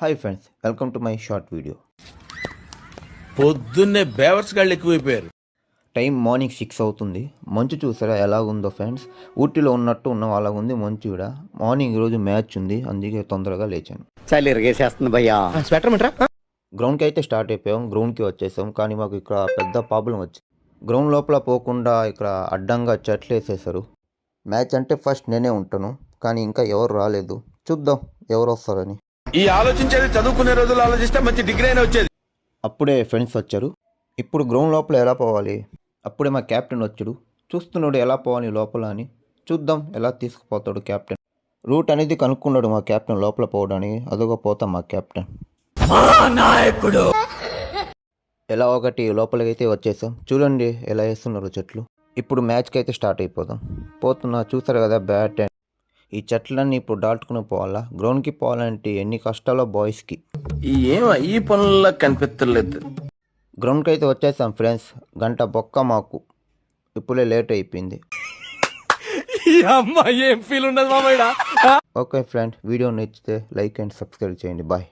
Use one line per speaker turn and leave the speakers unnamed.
Hi friends, welcome to my short video.
పొద్దున్నే బేవర్స్ గాళ్ళు ఎక్కువైపోయారు.
టైం మార్నింగ్ 6 అవుతుంది. మంచు చూసారా ఎలాగుందో ఫ్రెండ్స్. ఊటీలో ఉన్నట్టు ఉన్న అలాగుంది మంచు. ఇక్కడ మార్నింగ్ ఈరోజు మ్యాచ్ ఉంది, అందుకే తొందరగా లేచాను.
చలి ఇరిగేసేస్తుంది భయ్యా.
స్వెటర్ మిట్రా
గ్రౌండ్కి అయితే స్టార్ట్ అయిపోయాం, గ్రౌండ్కి వచ్చేసాం. కానీ మాకు ఇక్కడ పెద్ద ప్రాబ్లం వచ్చింది. గ్రౌండ్ లోపల పోకుండా ఇక్కడ అడ్డంగా చెట్లు వేసేసారు. మ్యాచ్ అంటే ఫస్ట్ నేనే ఉంటాను, కానీ ఇంకా ఎవరు రాలేదు. చూద్దాం ఎవరు వస్తారని.
ఈ ఆలోచించేది చదువుకునే రోజులు ఆలోచిస్తే మంచి డిగ్రీ అయినా వచ్చేది.
అప్పుడే ఫ్రెండ్స్ వచ్చారు. ఇప్పుడు గ్రౌండ్ లోపల ఎలా పోవాలి? అప్పుడే మా క్యాప్టెన్ వచ్చాడు. చూస్తున్నాడు ఎలా పోవాలి లోపల అని. చూద్దాం ఎలా తీసుకుపోతాడు క్యాప్టెన్. రూట్ అనేది కనుక్కున్నాడు మా క్యాప్టెన్ లోపల పోవడానికి. అదొక పోతాం మా క్యాప్టెన్. ఎలా ఒకటి లోపలికైతే వచ్చేసాం. చూడండి ఎలా వేస్తున్నారు చెట్లు. ఇప్పుడు మ్యాచ్కి అయితే స్టార్ట్ అయిపోదాం. పోతున్నా చూసారు కదా బ్యాట్. ఈ చెట్లన్నీ ఇప్పుడు దాటుకుని పోవాలా. గ్రౌండ్కి పోవాలంటే ఎన్ని కష్టాలో బాయ్స్కి.
ఈ పనుల్లో కనిపించలేదు.
గ్రౌండ్కి అయితే వచ్చేసాం ఫ్రెండ్స్. గంట బొక్క మాకు. ఇప్పుడే లేట్ అయిపోయింది.
ఏం ఫీల్ ఉండదు మామయ్య.
ఓకే ఫ్రెండ్, వీడియో నచ్చితే లైక్ అండ్ సబ్స్క్రైబ్ చేయండి. బాయ్.